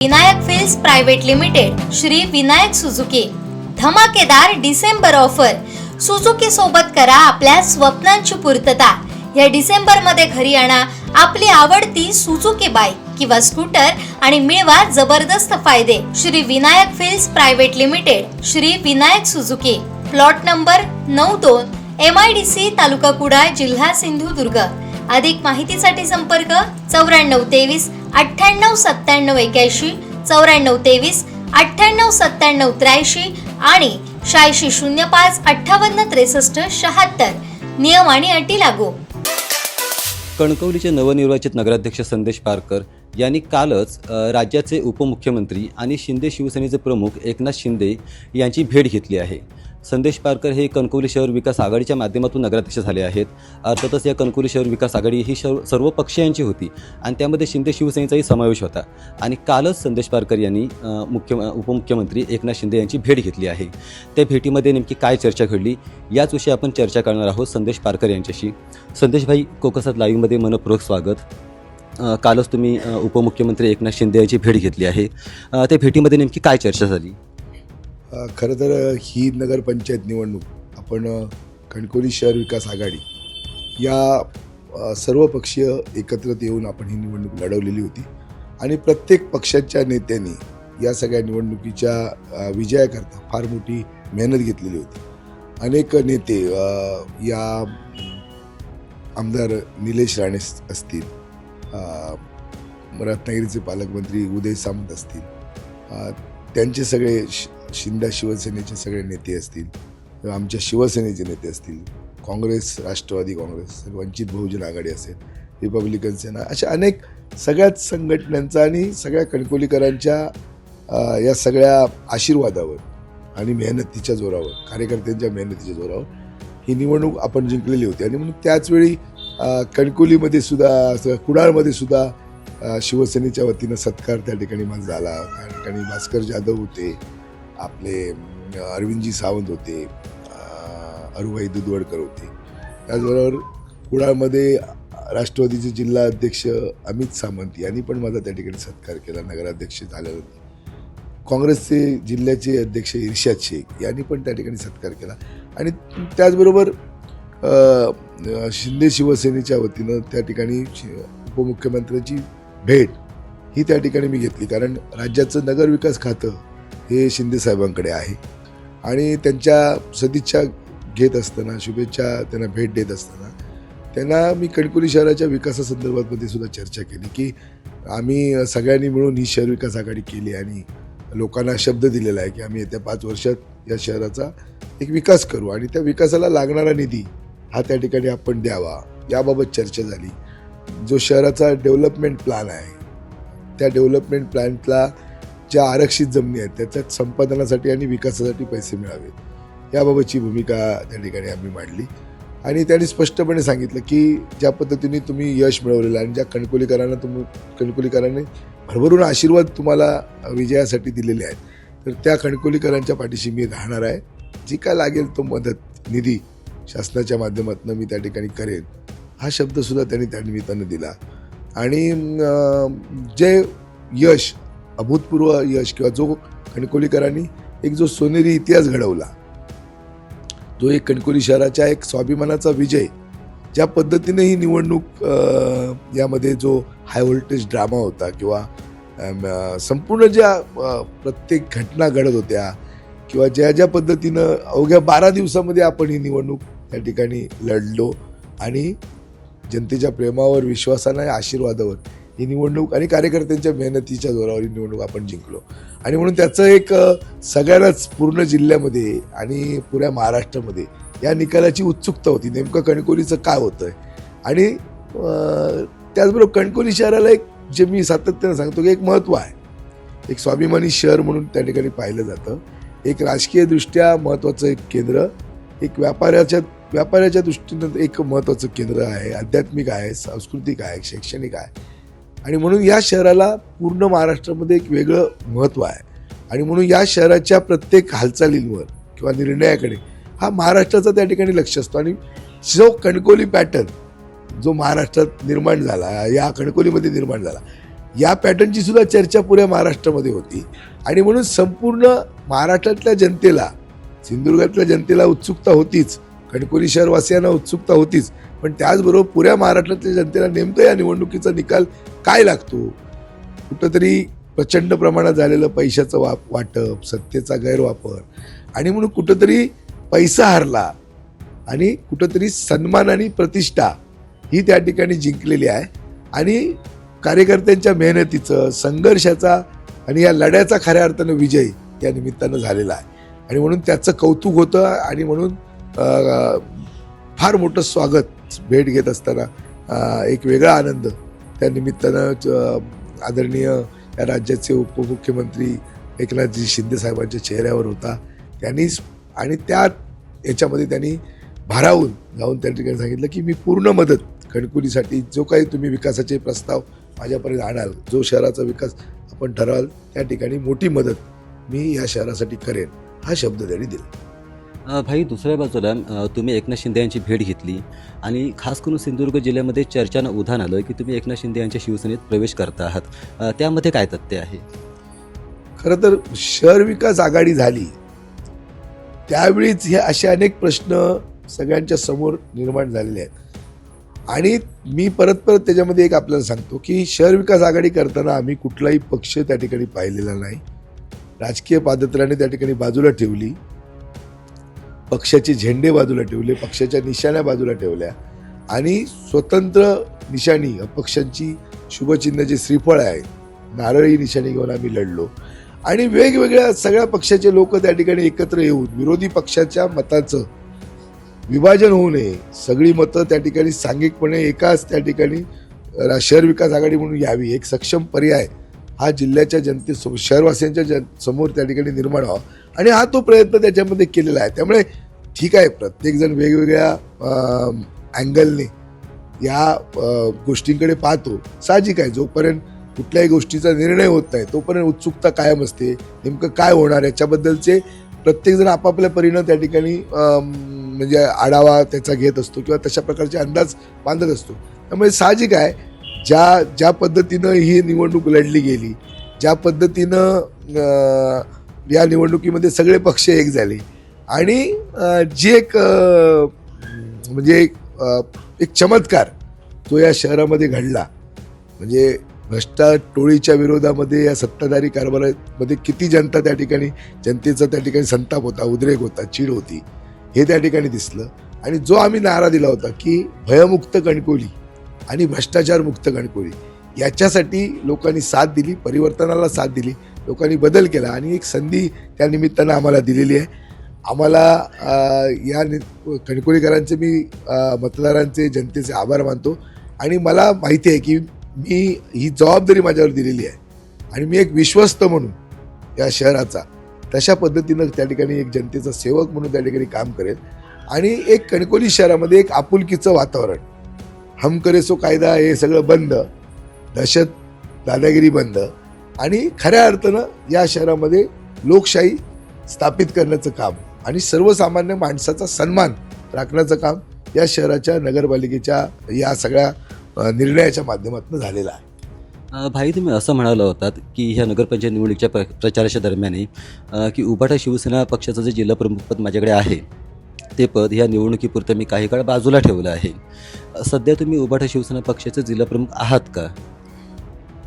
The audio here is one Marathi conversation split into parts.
Vinayak films private limited Shri Vinayak Suzuki धमाकेदार डिसेंबर ऑफर. सुझुकी सोबत करा आपल्या स्वप्नांची पूर्तता. या डिसेंबर मध्ये घरी आणा आपली आवडती सुझुकी बाईक किंवा स्कूटर आणि मिळवा जबरदस्त फायदे. Shri Vinayak films private limited Shri Vinayak Suzuki, plot number 92, MIDC, तालुका कुडाळ, जिल्हा सिंधुदुर्ग. अधिक माहितीसाठी संपर्क 9423 98 97 81, 9423 98 97 83 आणि 8605 58 63 76. नियम आणि अटी लागू. कणकवलीचे नवनिर्वाचित नगराध्यक्ष संदेश पारकर यांनी कालच राज्याचे उपमुख्यमंत्री आणि शिंदे शिवसेनेचे प्रमुख एकनाथ शिंदे यांची भेट घेतली आहे. संदेश पारकर हे कणकवली शहर विकास आघाडीच्या माध्यमातून नगराध्यक्ष झाले आहेत. अर्थातच या कणकवली शहर विकास आघाडी ही सर्व पक्षीयांची होती आणि त्यामध्ये शिंदे शिवसेनेचाही समावेश होता. आणि कालच संदेश पारकर यांनी उपमुख्यमंत्री एकनाथ शिंदे यांची भेट घेतली आहे. त्या भेटीमध्ये नेमकी काय चर्चा घडली याच विषयी आपण चर्चा करणार आहोत संदेश पारकर यांच्याशी. संदेश भाई, कोकसात लाईव्हमध्ये मनपूर्वक स्वागत. कालच तुम्ही उपमुख्यमंत्री एकनाथ शिंदे यांची भेट घेतली आहे. त्या भेटीमध्ये नेमकी काय चर्चा झाली? खरं तर ही नगरपंचायत निवडणूक आपण कणकवली शहर विकास आघाडी या सर्व पक्षीय एकत्रित येऊन आपण ही निवडणूक लढवलेली होती आणि प्रत्येक पक्षाच्या नेत्यांनी या सगळ्या निवडणुकीच्या विजयाकरता फार मोठी मेहनत घेतलेली होती. अनेक नेते या आमदार निलेश राणे असतील, रत्नागिरीचे पालकमंत्री उदय सामंत असतील, त्यांचे सगळे शिवसेनेचे सगळे नेते असतील, आमच्या शिवसेनेचे नेते असतील, काँग्रेस, राष्ट्रवादी काँग्रेस, वंचित बहुजन आघाडी असेल, रिपब्लिकन सेना, अशा अनेक सगळ्याच संघटनांचा आणि सगळ्या कणकवलीकरांच्या या सगळ्या आशीर्वादावर आणि मेहनतीच्या जोरावर, कार्यकर्त्यांच्या मेहनतीच्या जोरावर ही निवडणूक आपण जिंकलेली होती. आणि म्हणून त्याचवेळी कणकवलीमध्ये सुद्धा, कुडाळमध्ये सुद्धा शिवसेनेच्या वतीनं सत्कार त्या ठिकाणी माझा झाला. त्या ठिकाणी भास्कर जाधव होते, आपले अरविंदजी सावंत होते, अरुभाई दुधवडकर होते. त्याचबरोबर कुडाळमध्ये राष्ट्रवादीचे जिल्हा अध्यक्ष अमित सामंत यांनी पण माझा त्या ठिकाणी सत्कार केला नगराध्यक्ष झाल्यानंतर. काँग्रेसचे जिल्ह्याचे अध्यक्ष इर्शाद शेख यांनी पण त्या ठिकाणी सत्कार केला. आणि त्याचबरोबर शिंदे शिवसेनेच्या वतीनं त्या ठिकाणी उपमुख्यमंत्र्यांची भेट ही त्या ठिकाणी मी घेतली. कारण राज्याचं नगरविकास खातं हे शिंदे साहेबांकडे आहे आणि त्यांच्या सदिच्छा घेत असताना, शुभेच्छा त्यांना भेट देत असताना त्यांना मी कणकवली शहराच्या विकासासंदर्भात सुद्धा चर्चा केली की आम्ही सगळ्यांनी मिळून ही शहर विकास आघाडी केली आणि लोकांना शब्द दिलेला आहे की आम्ही येत्या 5 वर्षात या शहराचा एक विकास करू आणि त्या विकासाला लागणारा निधी हा त्या ठिकाणी आपण द्यावा, याबाबत चर्चा झाली. जो शहराचा डेव्हलपमेंट प्लॅन आहे त्या डेव्हलपमेंट प्लॅनला ज्या आरक्षित जमिनी आहेत त्याच्यात संपादनासाठी आणि विकासासाठी पैसे मिळावेत याबाबतची भूमिका त्या ठिकाणी आम्ही मांडली. आणि त्यांनी स्पष्टपणे सांगितलं की ज्या पद्धतीने तुम्ही यश मिळवलेलं आणि ज्या कणकवलीकरांनी भरभरून आशीर्वाद तुम्हाला विजयासाठी दिलेले आहेत तर त्या कणकवलीकरांच्या पाठीशी मी राहणार आहे. जी काय लागेल तो मदत निधी शासनाच्या माध्यमातून मी त्या ठिकाणी करेन, हा शब्दसुद्धा त्यांनी त्या निमित्तानं दिला. आणि जे यश, अभूतपूर्व यश किंवा जो कणकवलीकरांनी एक जो सोनेरी इतिहास घडवला, जो एक कणकवली शहराच्या एक स्वाभिमानाचा विजय, ज्या पद्धतीने ही निवडणूक यामध्ये जो हाय व्होल्टेज ड्रामा होता किंवा संपूर्ण ज्या प्रत्येक घटना घडत होत्या किंवा ज्या ज्या पद्धतीनं अवघ्या 12 दिवसामध्ये आपण ही निवडणूक त्या ठिकाणी लढलो आणि जनतेच्या प्रेमावर, विश्वासाने, आशीर्वादावर ही निवडणूक आणि कार्यकर्त्यांच्या मेहनतीच्या जोरावर ही निवडणूक आपण जिंकलो. आणि म्हणून त्याचं एक सगळ्यांनाच पूर्ण जिल्ह्यामध्ये आणि पुऱ्या महाराष्ट्रामध्ये या निकालाची उत्सुकता होती, नेमकं कणकवलीचं काय होतं आहे. आणि त्याचबरोबर कणकवली शहराला एक, जे मी सातत्यानं सांगतो की एक महत्त्व आहे, एक स्वाभिमानी शहर म्हणून त्या ठिकाणी पाहिलं जातं, एक राजकीयदृष्ट्या महत्त्वाचं एक केंद्र, एक व्यापाराच्या दृष्टीनं एक महत्त्वाचं केंद्र आहे, आध्यात्मिक आहे, सांस्कृतिक आहे, शैक्षणिक आहे. आणि म्हणून या शहराला पूर्ण महाराष्ट्रामध्ये एक वेगळं महत्त्व आहे. आणि म्हणून या शहराच्या प्रत्येक हालचालींवर किंवा निर्णयाकडे हा महाराष्ट्राचा त्या ठिकाणी लक्ष असतो. आणि जो कणकवली पॅटर्न जो महाराष्ट्रात निर्माण झाला, या कणकवलीमध्ये निर्माण झाला, या पॅटर्नची सुद्धा चर्चा पुऱ्या महाराष्ट्रामध्ये होती. आणि म्हणून संपूर्ण महाराष्ट्रातल्या जनतेला, सिंधुदुर्गातल्या जनतेला उत्सुकता होतीच, कणकवली शहरवासियांना उत्सुकता होतीच, पण त्याचबरोबर पुऱ्या महाराष्ट्रातल्या जनतेला नेमकं या निवडणुकीचा निकाल काय लागतो. कुठंतरी प्रचंड प्रमाणात झालेलं पैशाचं वाटप, सत्तेचा गैरवापर, आणि म्हणून कुठंतरी पैसा हरला आणि कुठंतरी सन्मान आणि प्रतिष्ठा ही त्या ठिकाणी जिंकलेली आहे. आणि कार्यकर्त्यांच्या मेहनतीचं, संघर्षाचा आणि या लढ्याचा खऱ्या अर्थानं विजय या निमित्तानं झालेला आहे. आणि म्हणून त्याचं कौतुक होतं. आणि म्हणून फार मोठं स्वागत भेट घेत असताना एक वेगळा आनंद त्या निमित्तानं आदरणीय या राज्याचे उपमुख्यमंत्री एकनाथजी शिंदे साहेबांच्या चेहऱ्यावर होता. त्यांनीच आणि त्या याच्यामध्ये त्यांनी भारावून जाऊन त्या ठिकाणी सांगितलं की मी पूर्ण मदत कणकवलीसाठी, जो काही तुम्ही विकासाचे प्रस्ताव माझ्यापर्यंत आणाल, जो शहराचा विकास आपण ठरवाल, त्या ठिकाणी मोठी मदत मी या शहरासाठी करेन, हा शब्द त्यांनी दिला. भाई, दुसऱ्या बाजूला तुम्ही एकनाथ शिंदे यांची भेट घेतली आणि खास करून सिंधुदुर्ग जिल्ह्यामध्ये चर्चांना उधाण आलं की तुम्ही एकनाथ शिंदे यांच्या शिवसेनेत प्रवेश करता आहात. त्यामध्ये काय तथ्य आहे? खरं तर शहर विकास आघाडी झाली त्यावेळीच हे असे अनेक प्रश्न सगळ्यांच्या समोर निर्माण झालेले आहेत. आणि मी परत त्याच्यामध्ये एक आपल्याला सांगतो की शहर विकास आघाडी करताना आम्ही कुठलाही पक्ष त्या ठिकाणी पाहिलेला नाही. राजकीय पादत्राने त्या ठिकाणी बाजूला ठेवली, पक्षाचे झेंडे बाजूला ठेवले, पक्षाच्या निशाण्या बाजूला ठेवल्या आणि स्वतंत्र निशाणी, अपक्षांची शुभचिन्ह जे श्रीफळ आहे, नारळी निशाणी घेऊन आम्ही लढलो. आणि वेगवेगळ्या सगळ्या पक्षाचे लोक त्या ठिकाणी एकत्र येऊन विरोधी पक्षाच्या मताचं विभाजन होऊ नये, सगळी मतं त्या ठिकाणी सांघिकपणे एकाच त्या ठिकाणी शहर विकास आघाडी म्हणून यावी, एक सक्षम पर्याय हा जिल्ह्याच्या जनतेसमोर, शहरवासियांच्या समोर त्या ठिकाणी निर्माण व्हावा. आणि हा तो प्रयत्न त्याच्यामध्ये केलेला आहे. त्यामुळे ठीक आहे, प्रत्येकजण वेगवेगळ्या अँगलने या गोष्टींकडे पाहतो, साहजिक आहे. जोपर्यंत कुठल्याही गोष्टीचा निर्णय होत नाही तोपर्यंत उत्सुकता कायम असते, नेमकं काय होणार याच्याबद्दलचे प्रत्येकजण आपापल्या परीनं त्या ठिकाणी म्हणजे आढावा त्याचा घेत असतो किंवा तशा प्रकारचे अंदाज बांधत असतो. त्यामुळे साहजिक आहे, ज्या पद्धतीनं ही निवडणूक लढली गेली, ज्या पद्धतीनं या निवडणुकीमध्ये सगळे पक्ष एक झाले आणि जे एक म्हणजे एक चमत्कार तो या शहरामध्ये घडला, म्हणजे भ्रष्टा टोळीच्या विरोधामध्ये या सत्ताधारी कारभारामध्ये किती जनता त्या ठिकाणी, जनतेचा त्या ठिकाणी संताप होता, उद्रेक होता, चीड होती, हे त्या ठिकाणी दिसलं. आणि जो आम्ही नारा दिला होता की भयमुक्त कणकवली आणि भ्रष्टाचार मुक्त कणकवली, याच्यासाठी लोकांनी साथ दिली, परिवर्तनाला साथ दिली, लोकांनी बदल केला आणि एक संधी त्या निमित्तानं आम्हाला दिलेली आहे. आम्हाला या कणकवलीकरांचे, मी मतदारांचे, जनतेचे आभार मानतो. आणि मला माहिती आहे की मी ही जबाबदारी माझ्यावर दिलेली आहे आणि मी एक विश्वस्त म्हणून या शहराचा तशा पद्धतीनं त्या ठिकाणी एक जनतेचा सेवक म्हणून त्या ठिकाणी काम करेल. आणि एक कणकवली शहरामध्ये एक आपुलकीचं वातावरण, हम करे सो कायदा हे सगळं बंद, दहशत दादागिरी बंद आणि खऱ्या अर्थानं या शहरामध्ये लोकशाही स्थापित करण्याचं काम आणि सर्वसामान्य माणसाचा सन्मान राखण्याचं काम या शहराच्या नगरपालिकेच्या या सगळ्या निर्णयाच्या माध्यमातून झालेला आहे. भाई, तुम्ही असं म्हणाला होतात की ह्या नगरपंचायत निवडणुकीच्या प्रचाराच्या दरम्यान की उभाटा शिवसेना पक्षाचं जे जिल्हा प्रमुखपद माझ्याकडे आहे ते पद ह्या निवडणुकीपुरतं मी काही काळ बाजूला ठेवलं आहे. सध्या तुम्ही उभाटा शिवसेना पक्षाचे जिल्हा प्रमुख आहात का?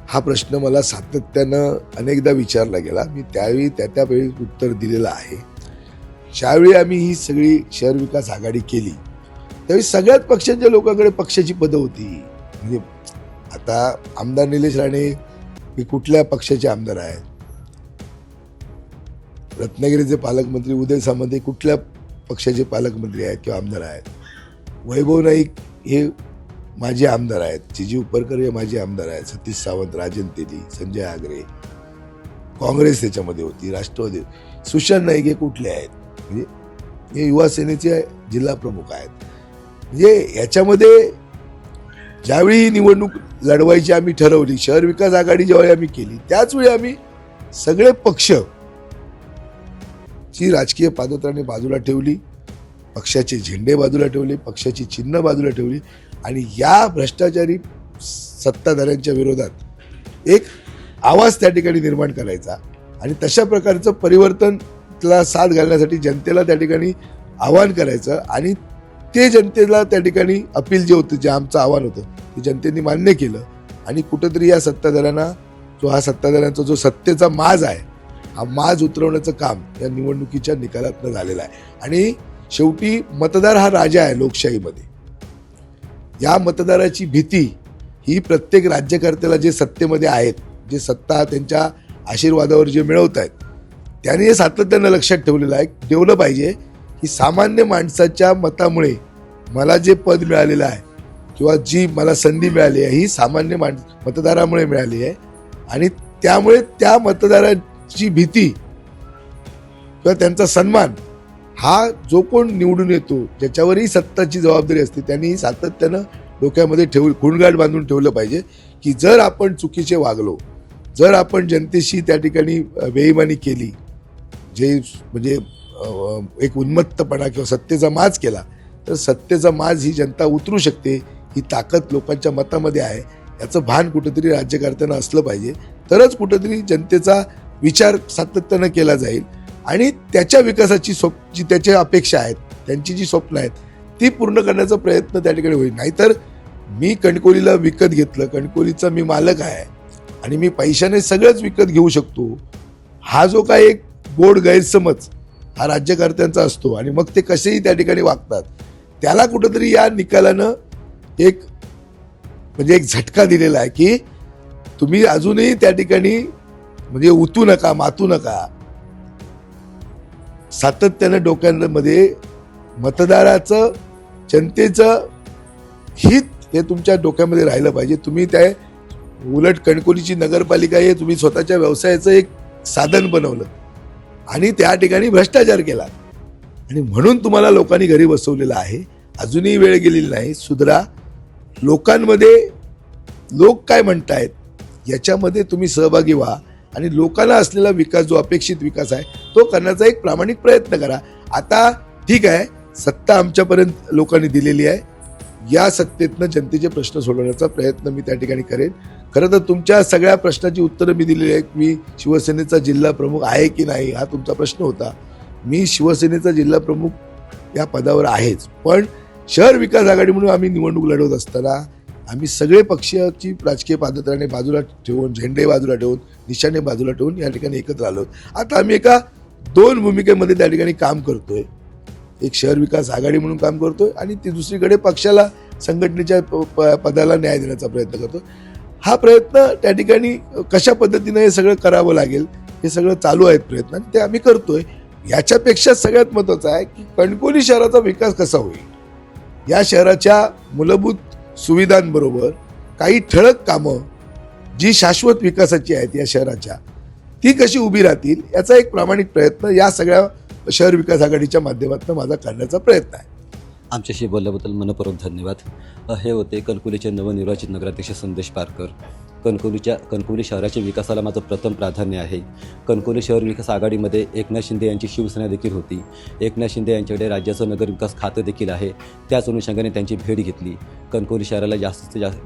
हा प्रश्न मला सातत्यानं अनेकदा विचारला गेला. मी त्यावेळी त्यावेळी उत्तर दिलेलं आहे. ज्यावेळी आम्ही ही सगळी शहर विकास आघाडी केली त्यावेळी सगळ्याच पक्षांच्या लोकांकडे पक्षाची पदं होती. म्हणजे आता आमदार निलेश राणे हे कुठल्या पक्षाचे आमदार आहेत, रत्नागिरीचे पालकमंत्री उदय सामंत हे कुठल्या पक्षाचे पालकमंत्री आहेत किंवा आमदार आहेत, वैभव नाईक हे माझे आमदार आहेत, चिजी उपरकर हे माझे आमदार आहेत, सतीश सावंत, राजन तेली, संजय आगरे, काँग्रेस त्याच्यामध्ये होती, राष्ट्रवादी, सुशांत नाईक हे कुठले आहेत, म्हणजे हे युवा सेनेचे जिल्हा प्रमुख आहेत. म्हणजे याच्यामध्ये ज्यावेळी ही निवडणूक लढवायची आम्ही ठरवली, शहर विकास आघाडी ज्यावेळी आम्ही केली त्याचवेळी आम्ही सगळे पक्ष ची राजकीय पादत्राने बाजूला ठेवली, पक्षाचे झेंडे बाजूला ठेवले, पक्षाची चिन्ह बाजूला ठेवली आणि या भ्रष्टाचारी सत्ताधाऱ्यांच्या विरोधात एक आवाज त्या ठिकाणी निर्माण करायचा आणि तशा प्रकारचं परिवर्तनला साथ घालण्यासाठी जनतेला त्या ठिकाणी आवाहन करायचं आणि ते जनतेला त्या ठिकाणी अपील जे होतं, जे आमचं आव्हान होतं ते जनतेने मान्य केलं आणि कुठंतरी या सत्ताधाऱ्यांना सत्ताधाऱ्यांचा जो सत्तेचा माज आहे, हा माज उतरवण्याचं काम या निवडणुकीच्या निकालातनं झालेलं आहे. आणि शेवटी मतदार हा राजा आहे लोकशाहीमध्ये. या मतदाराची भीती ही प्रत्येक राज्यकर्त्याला जे सत्तेमध्ये आहेत, जे सत्ता त्यांच्या आशीर्वादावर जे मिळवत आहेत, त्यांनी हे सातत्यानं लक्षात ठेवलं पाहिजे की सामान्य माणसाच्या मतामुळे मला जे पद मिळालेलं आहे किंवा जी मला संधी मिळाली आहे ही सामान्य मतदारामुळे मिळाली आहे आणि त्यामुळे त्या मतदाराची भीती किंवा त्यांचा सन्मान हा जो कोण निवडून येतो, ज्याच्यावरही सत्ताची जबाबदारी असते, त्यांनी सातत्यानं डोक्यामध्ये खुणगाठ बांधून ठेवलं पाहिजे की जर आपण चुकीचे वागलो, जर आपण जनतेशी त्या ठिकाणी बेईमानी केली, जे म्हणजे एक उन्मत्तपणा किंवा सत्तेचा माज केला, तर सत्तेचा माज ही जनता उतरू शकते. ही ताकद लोकांच्या मतामध्ये आहे. याचं भान कुठेतरी राज्यकर्त्यांना असलं पाहिजे. तरच कुठेतरी जनतेचा विचार सातत्यानं केला जाईल आणि त्याच्या विकासाची जी त्याच्या अपेक्षा आहेत, त्यांची जी स्वप्न आहेत ती पूर्ण करण्याचा प्रयत्न त्या ठिकाणी होईल. नाहीतर मी कणकवलीला विकत घेतलं, कणकवलीचा मी मालक आहे आणि मी पैशाने सगळंच विकत घेऊ शकतो, हा जो काय एक गोड गैरसमज हा राज्यकर्त्यांचा असतो आणि मग ते कसेही त्या ठिकाणी वागतात, त्याला कुठंतरी या निकालानं एक म्हणजे एक झटका दिलेला आहे की तुम्ही अजूनही त्या ठिकाणी म्हणजे उतू नका, मातू नका. सातत्यानं डोक्यांमध्ये मतदाराचं, जनतेचं हित हे तुमच्या डोक्यामध्ये राहिलं पाहिजे. तुम्ही त्या उलट कणकवलीची नगरपालिका हे तुम्ही स्वतःच्या व्यवसायाचं एक साधन बनवलं आणि त्या ठिकाणी भ्रष्टाचार केला आणि म्हणून तुम्हाला लोकांनी घरी बसवलेलं आहे. अजूनही वेळ गेलेली नाही. सुधरा. लोकांमध्ये लोक काय म्हणतायत याच्यामध्ये तुम्ही सहभागी व्हा आणि लोकांना असलेला विकास, जो अपेक्षित विकास आहे, तो करण्याचा एक प्रामाणिक प्रयत्न करा. आता ठीक आहे, सत्ता आमच्यापर्यंत लोकांनी दिलेली आहे. या सत्तेतनं जनतेचे प्रश्न सोडवण्याचा प्रयत्न मी त्या ठिकाणी करेन. खरं तर तुमच्या सगळ्या प्रश्नाची उत्तरं मी दिलेली आहेत. मी शिवसेनेचा जिल्हा प्रमुख आहे की नाही हा तुमचा प्रश्न होता. मी शिवसेनेचा जिल्हा प्रमुख या पदावर आहेच, पण शहर विकास आघाडी म्हणून आम्ही निवडणूक लढवत असताना आम्ही सगळे पक्षाची राजकीय पादत्राणे बाजूला ठेवून, झेंडे बाजूला ठेवून, निशाणे बाजूला ठेवून या ठिकाणी एकत्र आलो. आता आम्ही एका 2 भूमिकेमध्ये त्या ठिकाणी काम करतोय. एक शहर विकास आघाडी म्हणून काम करतोय आणि ती दुसरीकडे पक्षाला, संघटनेच्या पदाला न्याय देण्याचा प्रयत्न करतो. हा प्रयत्न त्या ठिकाणी कशा पद्धतीनं हे सगळं करावं लागेल हे सगळं चालू आहेत प्रयत्न आणि ते आम्ही करतोय. याच्यापेक्षा सगळ्यात महत्त्वाचं आहे की कणकवली शहराचा विकास कसा होईल. या शहराच्या मूलभूत सुविधांबरोबर काही ठळक कामं जी शाश्वत विकासाची आहेत या शहराच्या, ती कशी उभी राहतील याचा एक प्रामाणिक प्रयत्न या सगळ्या शहर विकास आघाडीच्या माध्यमातून माझा करण्याचा प्रयत्न आहे. आमच्याशी बोलल्याबद्दल मनपूर्वक धन्यवाद. हे होते कणकवलीचे नवनिर्वाचित नगराध्यक्ष संदेश पारकर. कणकवली शहराच्या विकासाला माझं प्रथम प्राधान्य आहे. कणकवली शहर विकास आघाडीमध्ये एकनाथ शिंदे यांची शिवसेना देखील होती. एकनाथ शिंदे यांच्याकडे राज्याचं नगर विकास खातं देखील आहे. त्याच अनुषंगाने त्यांची भेट घेतली. कणकवली शहराला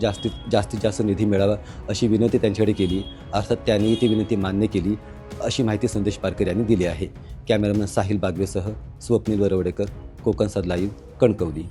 जास्तीत जास्त निधी मिळावा अशी विनंती त्यांच्याकडे केली. अर्थात त्यांनी ती विनंती मान्य केली अशी माहिती संदेश पारकर यांनी दिली आहे. कॅमेरामॅन साहिल बागवेसह स्वप्नील वरवडेकर, कोकण साद लाईव्ह, कणकवली.